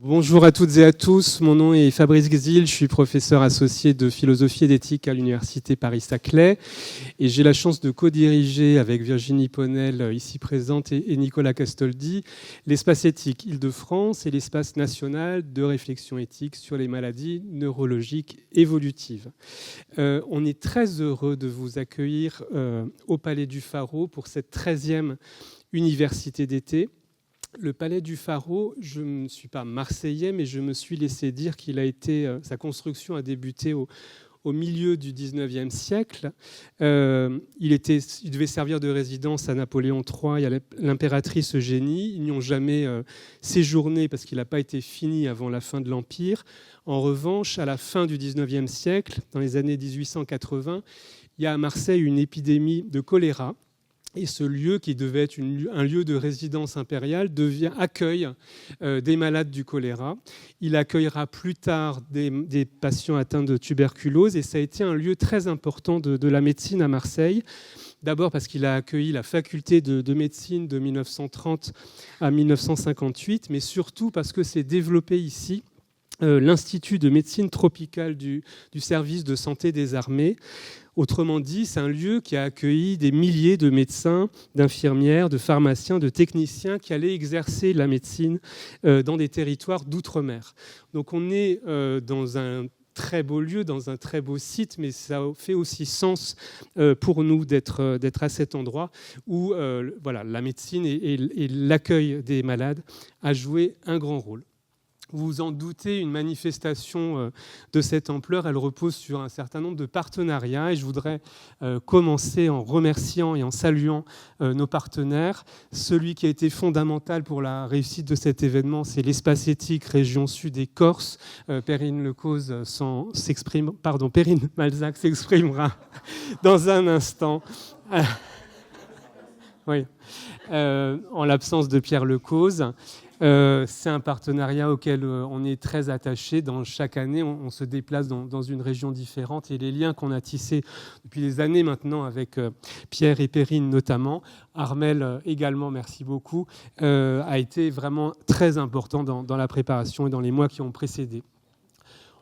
Bonjour à toutes et à tous, mon nom est Fabrice Gzil, je suis professeur associé de philosophie et d'éthique à l'Université Paris-Saclay et j'ai la chance de co-diriger avec Virginie Ponel, ici présente, et Nicolas Castoldi, l'espace éthique Île-de-France et l'espace national de réflexion éthique sur les maladies neurologiques évolutives. On est très heureux de vous accueillir au Palais du Pharo pour cette 13e université d'été. Le Palais du Pharo, je ne suis pas marseillais, mais je me suis laissé dire qu'il a été, sa construction a débuté au milieu du 19e siècle. Il devait servir de résidence à Napoléon III et à l'impératrice Eugénie. Ils n'y ont jamais séjourné parce qu'il n'a pas été fini avant la fin de l'Empire. En revanche, à la fin du 19e siècle, dans les années 1880, il y a à Marseille une épidémie de choléra. Et ce lieu, qui devait être un lieu de résidence impériale, accueille des malades du choléra. Il accueillera plus tard des patients atteints de tuberculose et ça a été un lieu très important de la médecine à Marseille. D'abord parce qu'il a accueilli la faculté de médecine de 1930 à 1958, mais surtout parce que s'est développé ici l'Institut de médecine tropicale du service de santé des armées. Autrement dit, c'est un lieu qui a accueilli des milliers de médecins, d'infirmières, de pharmaciens, de techniciens qui allaient exercer la médecine dans des territoires d'outre-mer. Donc on est dans un très beau lieu, dans un très beau site, mais ça fait aussi sens pour nous d'être à cet endroit où la médecine et l'accueil des malades a joué un grand rôle. Vous vous en doutez, une manifestation de cette ampleur, elle repose sur un certain nombre de partenariats et je voudrais commencer en remerciant et en saluant nos partenaires. Celui qui a été fondamental pour la réussite de cet événement, c'est l'espace éthique Région Sud et Corse. Perrine Malzac s'exprimera dans un instant. Oui. En l'absence de Pierre Lecause. C'est un partenariat auquel on est très attaché. Chaque année, on se déplace dans une région différente et les liens qu'on a tissés depuis des années maintenant avec Pierre et Perrine notamment, Armel également, merci beaucoup, a été vraiment très important dans la préparation et dans les mois qui ont précédé.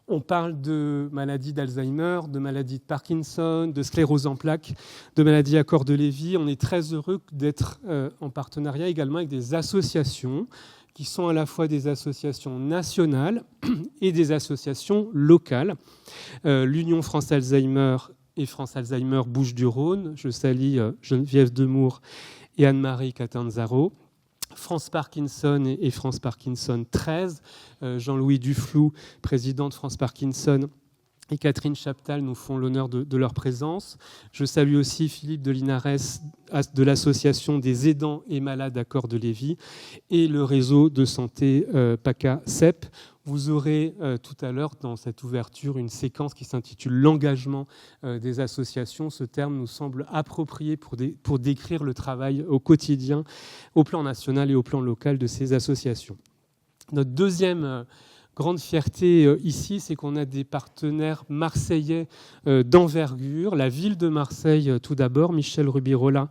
On parle de maladies d'Alzheimer, de maladies de Parkinson, de sclérose en plaques, de maladies à corps de Lévy. On est très heureux d'être en partenariat également avec des associations qui sont à la fois des associations nationales et des associations locales. L'Union France Alzheimer et France Alzheimer Bouches-du-Rhône. Je salue Geneviève Demour et Anne-Marie Catanzaro. France Parkinson et France Parkinson 13, Jean-Louis Duflou, président de France Parkinson, et Catherine Chaptal nous font l'honneur de leur présence. Je salue aussi Philippe de Linares de l'association des aidants et malades à corps de Lévy et le réseau de santé PACA-CEP. Vous aurez tout à l'heure dans cette ouverture une séquence qui s'intitule « L'engagement des associations ». Ce terme nous semble approprié pour décrire le travail au quotidien, au plan national et au plan local de ces associations. Notre deuxième grande fierté ici, c'est qu'on a des partenaires marseillais d'envergure. La ville de Marseille, tout d'abord, Michel Rubirola,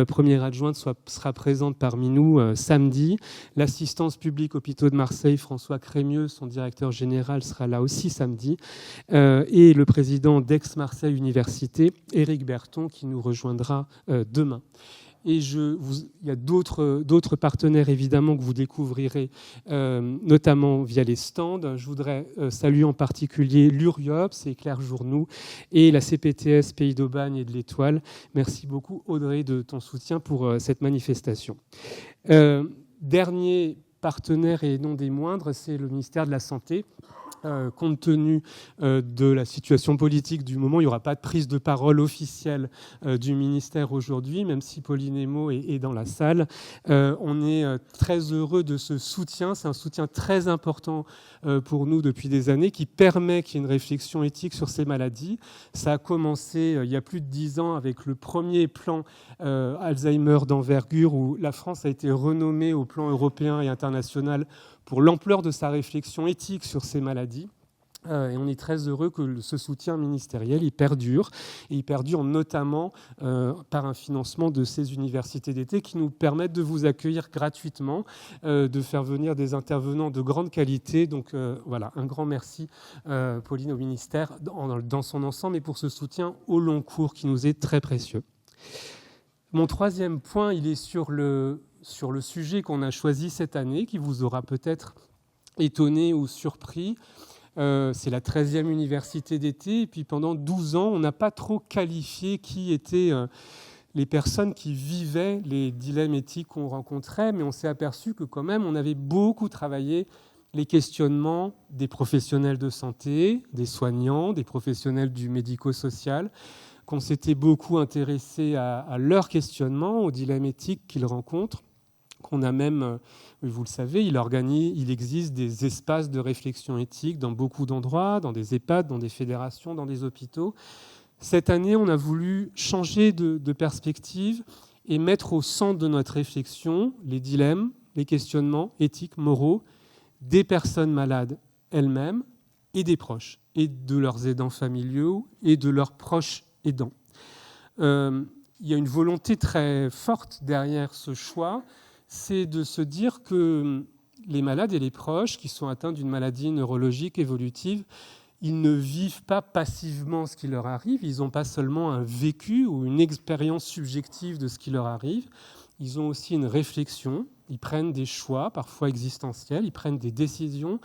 première adjointe, sera présente parmi nous samedi. L'assistance publique hôpitaux de Marseille, François Crémieux, son directeur général, sera là aussi samedi. Et le président d'Aix-Marseille Université, Éric Berton, qui nous rejoindra demain. Et il y a d'autres partenaires, évidemment, que vous découvrirez, notamment via les stands. Je voudrais saluer en particulier l'URIOPS et Claire Journoux et la CPTS Pays d'Aubagne et de l'Étoile. Merci beaucoup, Audrey, de ton soutien pour cette manifestation. Dernier partenaire et non des moindres, c'est le ministère de la Santé. Compte tenu de la situation politique du moment, il n'y aura pas de prise de parole officielle du ministère aujourd'hui, même si Pauline Emo est dans la salle. On est très heureux de ce soutien. C'est un soutien très important pour nous depuis des années qui permet qu'il y ait une réflexion éthique sur ces maladies. Ça a commencé il y a plus de 10 ans avec le premier plan Alzheimer d'envergure où la France a été renommée au plan européen et international pour l'ampleur de sa réflexion éthique sur ces maladies. Et on est très heureux que ce soutien ministériel il perdure. Et il perdure notamment par un financement de ces universités d'été qui nous permettent de vous accueillir gratuitement, de faire venir des intervenants de grande qualité. Donc voilà, un grand merci, Pauline, au ministère dans son ensemble et pour ce soutien au long cours qui nous est très précieux. Mon troisième point, il est sur le sujet qu'on a choisi cette année, qui vous aura peut-être étonné ou surpris. C'est la 13e université d'été. Et puis pendant 12 ans, on n'a pas trop qualifié qui étaient les personnes qui vivaient les dilemmes éthiques qu'on rencontrait, mais on s'est aperçu que quand même, on avait beaucoup travaillé les questionnements des professionnels de santé, des soignants, des professionnels du médico-social, qu'on s'était beaucoup intéressé à leurs questionnements, aux dilemmes éthiques qu'ils rencontrent, qu'on a même, vous le savez, il existe des espaces de réflexion éthique dans beaucoup d'endroits, dans des EHPAD, dans des fédérations, dans des hôpitaux. Cette année, on a voulu changer de perspective et mettre au centre de notre réflexion les dilemmes, les questionnements éthiques, moraux des personnes malades elles-mêmes et des proches, et de leurs aidants familiaux et de leurs proches aidants. Il y a une volonté très forte derrière ce choix, c'est de se dire que les malades et les proches qui sont atteints d'une maladie neurologique évolutive, ils ne vivent pas passivement ce qui leur arrive, ils n'ont pas seulement un vécu ou une expérience subjective de ce qui leur arrive, ils ont aussi une réflexion, ils prennent des choix, parfois existentiels, ils prennent des décisions.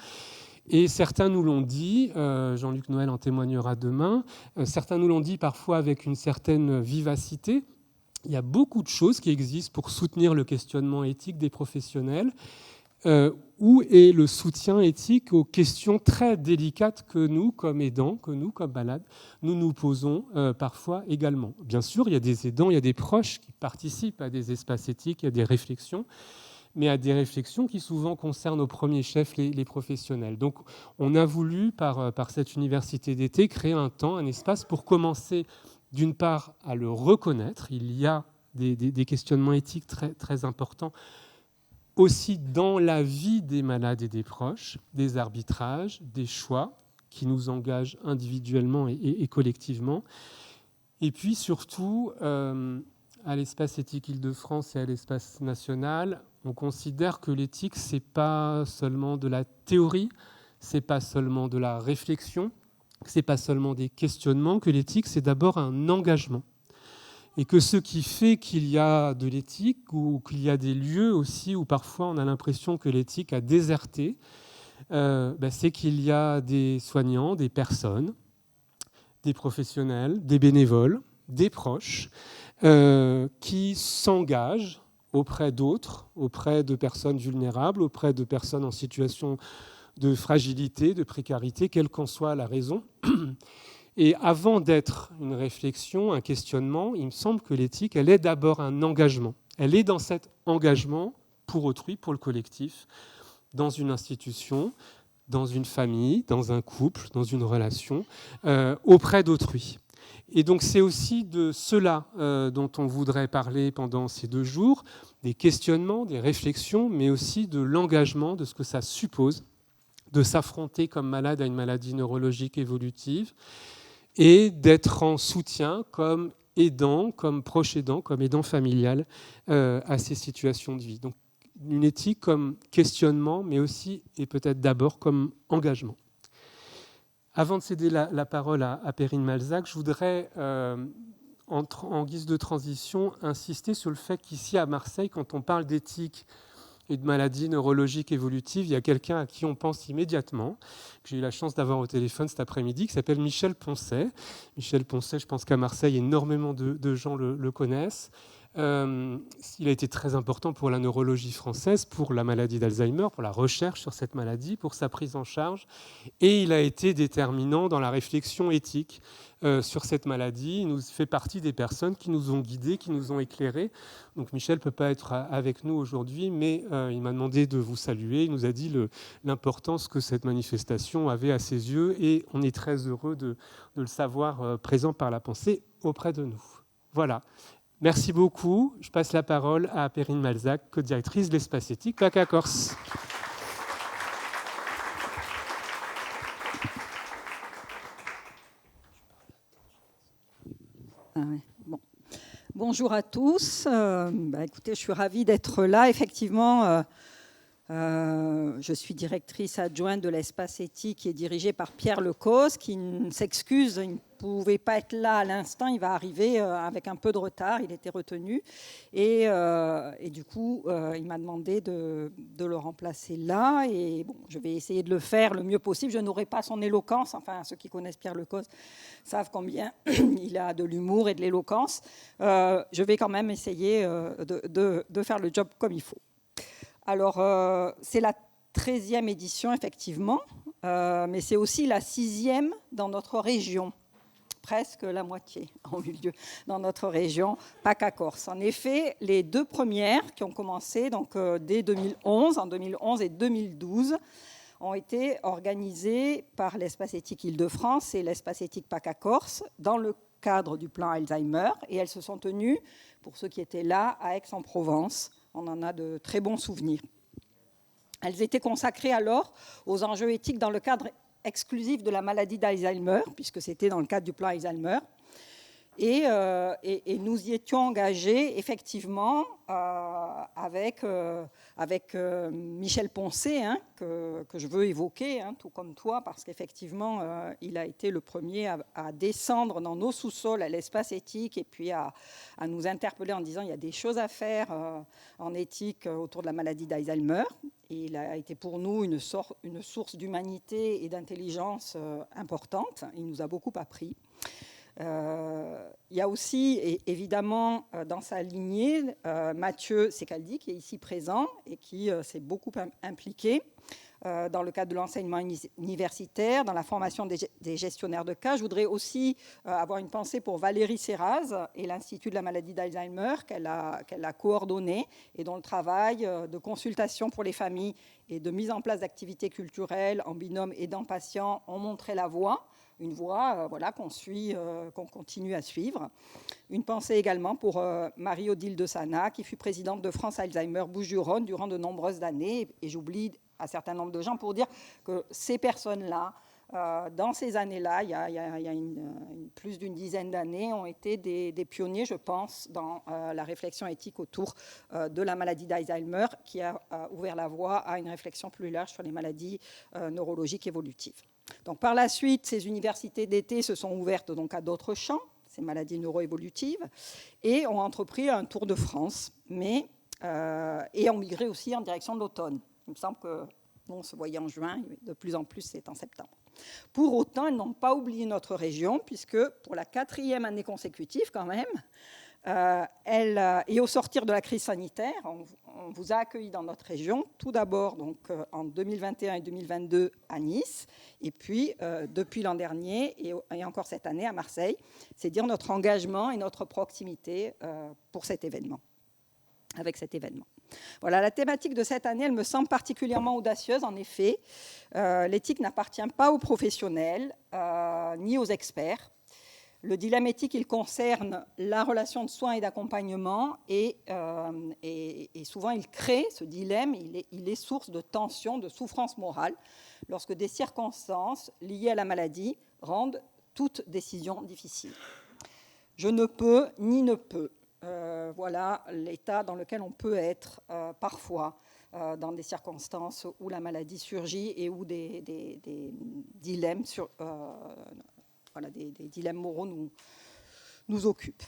Et certains nous l'ont dit, Jean-Luc Noël en témoignera demain, certains nous l'ont dit parfois avec une certaine vivacité. Il y a beaucoup de choses qui existent pour soutenir le questionnement éthique des professionnels. Où est le soutien éthique aux questions très délicates que nous, comme aidants, que nous, comme malades, nous posons parfois également. Bien sûr, il y a des aidants, il y a des proches qui participent à des espaces éthiques, à des réflexions, mais à des réflexions qui souvent concernent au premier chef les professionnels. Donc on a voulu, par cette université d'été, créer un temps, un espace pour commencer d'une part à le reconnaître. Il y a des questionnements éthiques très, très importants aussi dans la vie des malades et des proches, des arbitrages, des choix qui nous engagent individuellement et collectivement. Et puis surtout, à l'espace éthique Île-de-France et à l'espace national, on considère que l'éthique, ce n'est pas seulement de la théorie, ce n'est pas seulement de la réflexion, ce n'est pas seulement des questionnements, que l'éthique, c'est d'abord un engagement. Et que ce qui fait qu'il y a de l'éthique ou qu'il y a des lieux aussi où parfois on a l'impression que l'éthique a déserté, c'est qu'il y a des soignants, des personnes, des professionnels, des bénévoles, des proches qui s'engagent auprès d'autres, auprès de personnes vulnérables, auprès de personnes en situation de fragilité, de précarité, quelle qu'en soit la raison. Et avant d'être une réflexion, un questionnement, il me semble que l'éthique, elle est d'abord un engagement. Elle est dans cet engagement pour autrui, pour le collectif, dans une institution, dans une famille, dans un couple, dans une relation, auprès d'autrui. Et donc c'est aussi de cela dont on voudrait parler pendant ces 2 jours, des questionnements, des réflexions, mais aussi de l'engagement, de ce que ça suppose de s'affronter comme malade à une maladie neurologique évolutive, et d'être en soutien comme aidant, comme proche aidant, comme aidant familial à ces situations de vie. Donc une éthique comme questionnement, mais aussi et peut-être d'abord comme engagement. Avant de céder la parole à Perrine Malzac, je voudrais, en guise de transition, insister sur le fait qu'ici à Marseille, quand on parle d'éthique et de maladies neurologiques évolutives, il y a quelqu'un à qui on pense immédiatement, que j'ai eu la chance d'avoir au téléphone cet après-midi, qui s'appelle Michel Poncet. Michel Poncet, je pense qu'à Marseille, énormément de gens le connaissent. Il a été très important pour la neurologie française, pour la maladie d'Alzheimer, pour la recherche sur cette maladie, pour sa prise en charge. Et il a été déterminant dans la réflexion éthique sur cette maladie. Il nous fait partie des personnes qui nous ont guidés, qui nous ont éclairés. Donc Michel ne peut pas être avec nous aujourd'hui, mais il m'a demandé de vous saluer. Il nous a dit l'importance que cette manifestation avait à ses yeux, et on est très heureux de le savoir présent par la pensée auprès de nous. Voilà. Merci beaucoup. Je passe la parole à Perrine Malzac, co-directrice de l'Espace éthique, PACA Corse. Ah ouais, bon. Bonjour à tous. Écoutez, je suis ravie d'être là. Effectivement, je suis directrice adjointe de l'espace éthique qui est dirigé par Pierre Lecause, qui s'excuse, il ne pouvait pas être là à l'instant, il va arriver avec un peu de retard, il était retenu. Et du coup, il m'a demandé de le remplacer là. Et bon, je vais essayer de le faire le mieux possible. Je n'aurai pas son éloquence. Enfin, ceux qui connaissent Pierre Lecause savent combien il a de l'humour et de l'éloquence. Je vais quand même essayer de faire le job comme il faut. Alors, c'est la 13e édition, effectivement, mais c'est aussi la 6e dans notre région. Presque la moitié ont eu lieu dans notre région, PACA-Corse. En effet, les 2 premières qui ont commencé donc, dès 2011, en 2011 et 2012, ont été organisées par l'Espace éthique Île-de-France et l'Espace éthique PACA-Corse dans le cadre du plan Alzheimer. Et elles se sont tenues, pour ceux qui étaient là, à Aix-en-Provence. On en a de très bons souvenirs. Elles étaient consacrées alors aux enjeux éthiques dans le cadre exclusif de la maladie d'Alzheimer, puisque c'était dans le cadre du plan Alzheimer. Et nous y étions engagés, effectivement, avec Michel Poncet, que je veux évoquer, tout comme toi, parce qu'effectivement, il a été le premier à descendre dans nos sous-sols à l'espace éthique et puis à nous interpeller en disant il y a des choses à faire en éthique autour de la maladie d'Alzheimer. Et il a été pour nous une source d'humanité et d'intelligence importante. Il nous a beaucoup appris. Il y a aussi, évidemment, dans sa lignée, Mathieu Secaldi, qui est ici présent et qui s'est beaucoup impliqué dans le cadre de l'enseignement universitaire, dans la formation des gestionnaires de cas. Je voudrais aussi avoir une pensée pour Valérie Serraz et l'Institut de la maladie d'Alzheimer qu'elle a coordonné et dont le travail de consultation pour les familles et de mise en place d'activités culturelles en binôme aidant patients ont montré la voie. Une voie qu'on continue à suivre. Une pensée également pour Marie-Odile de Sana, qui fut présidente de France Alzheimer Bouches-du-Rhône durant de nombreuses années. Et j'oublie un certain nombre de gens pour dire que ces personnes-là, dans ces années-là, il y a plus d'une dizaine d'années, ont été des pionniers, je pense, dans la réflexion éthique autour de la maladie d'Alzheimer, qui a ouvert la voie à une réflexion plus large sur les maladies neurologiques évolutives. Donc, par la suite, ces universités d'été se sont ouvertes donc, à d'autres champs, ces maladies neuroévolutives, et ont entrepris un tour de France, et ont migré aussi en direction de l'automne. Il me semble que on se voyait en juin, de plus en plus c'est en septembre. Pour autant, elles n'ont pas oublié notre région, puisque pour la 4e année consécutive quand même, et au sortir de la crise sanitaire, on vous a accueillis dans notre région, tout d'abord donc, en 2021 et 2022 à Nice, et puis depuis l'an dernier et encore cette année à Marseille. C'est dire notre engagement et notre proximité pour cet événement, avec cet événement. Voilà, la thématique de cette année, elle me semble particulièrement audacieuse. En effet, l'éthique n'appartient pas aux professionnels ni aux experts. Le dilemme éthique, il concerne la relation de soins et d'accompagnement et souvent il crée ce dilemme, il est source de tension, de souffrance morale lorsque des circonstances liées à la maladie rendent toute décision difficile. Je ne peux ni ne peux. Voilà l'état dans lequel on peut être parfois dans des circonstances où la maladie surgit et où des dilemmes des dilemmes moraux nous occupent.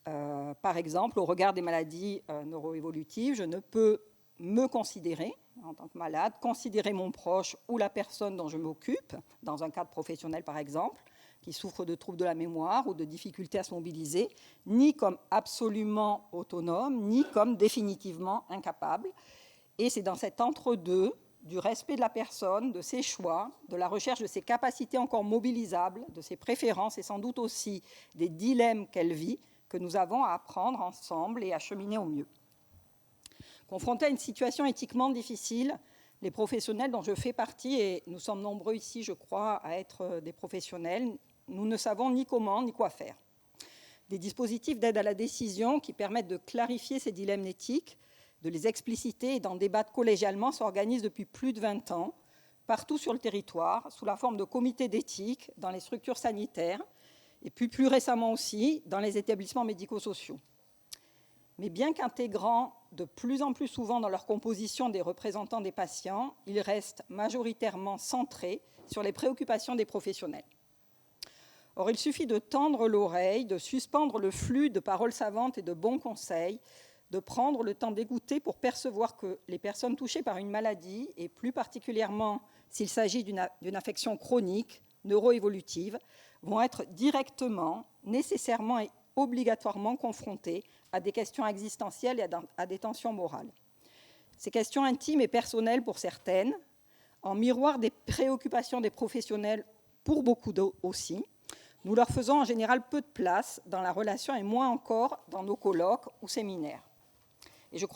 Par exemple, au regard des maladies neuroévolutives, je ne peux me considérer en tant que malade, considérer mon proche ou la personne dont je m'occupe, dans un cadre professionnel par exemple, qui souffre de troubles de la mémoire ou de difficultés à se mobiliser, ni comme absolument autonome, ni comme définitivement incapable. Et c'est dans cet entre-deux, du respect de la personne, de ses choix, de la recherche de ses capacités encore mobilisables, de ses préférences et sans doute aussi des dilemmes qu'elle vit, que nous avons à apprendre ensemble et à cheminer au mieux. Confrontés à une situation éthiquement difficile, les professionnels dont je fais partie, et nous sommes nombreux ici, je crois, à être des professionnels, nous ne savons ni comment ni quoi faire. Des dispositifs d'aide à la décision qui permettent de clarifier ces dilemmes éthiques, de les expliciter et d'en débattre collégialement s'organisent depuis plus de 20 ans, partout sur le territoire, sous la forme de comités d'éthique, dans les structures sanitaires, et puis plus récemment aussi dans les établissements médico-sociaux. Mais bien qu'intégrant de plus en plus souvent dans leur composition des représentants des patients, ils restent majoritairement centrés sur les préoccupations des professionnels. Or, il suffit de tendre l'oreille, de suspendre le flux de paroles savantes et de bons conseils, de prendre le temps d'écouter pour percevoir que les personnes touchées par une maladie, et plus particulièrement s'il s'agit d'une affection chronique, neuroévolutive, vont être directement, nécessairement et obligatoirement confrontées à des questions existentielles et à des tensions morales. Ces questions intimes et personnelles pour certaines, en miroir des préoccupations des professionnels pour beaucoup d'autres aussi, nous leur faisons en général peu de place dans la relation et moins encore dans nos colloques ou séminaires. Et je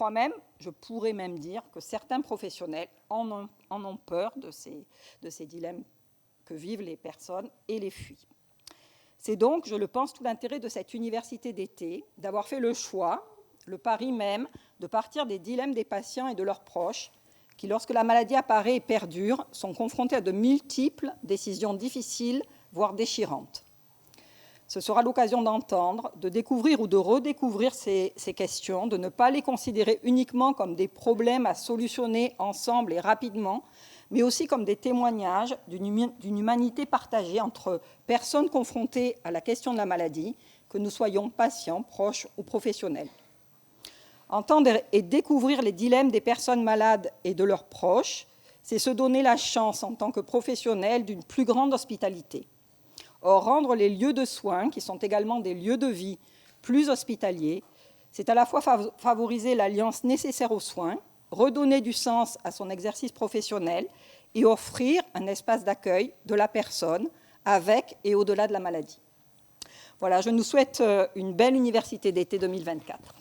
pourrais même dire que certains professionnels en ont peur de ces dilemmes que vivent les personnes et les fuient. C'est donc, je le pense, tout l'intérêt de cette université d'été d'avoir fait le choix, le pari même, de partir des dilemmes des patients et de leurs proches qui, lorsque la maladie apparaît et perdure, sont confrontés à de multiples décisions difficiles, voire déchirantes. Ce sera l'occasion d'entendre, de découvrir ou de redécouvrir ces questions, de ne pas les considérer uniquement comme des problèmes à solutionner ensemble et rapidement, mais aussi comme des témoignages d'une humanité partagée entre personnes confrontées à la question de la maladie, que nous soyons patients, proches ou professionnels. Entendre et découvrir les dilemmes des personnes malades et de leurs proches, c'est se donner la chance en tant que professionnels d'une plus grande hospitalité. Or, rendre les lieux de soins, qui sont également des lieux de vie, plus hospitaliers, c'est à la fois favoriser l'alliance nécessaire aux soins, redonner du sens à son exercice professionnel et offrir un espace d'accueil de la personne avec et au-delà de la maladie. Voilà, je nous souhaite une belle université d'été 2024.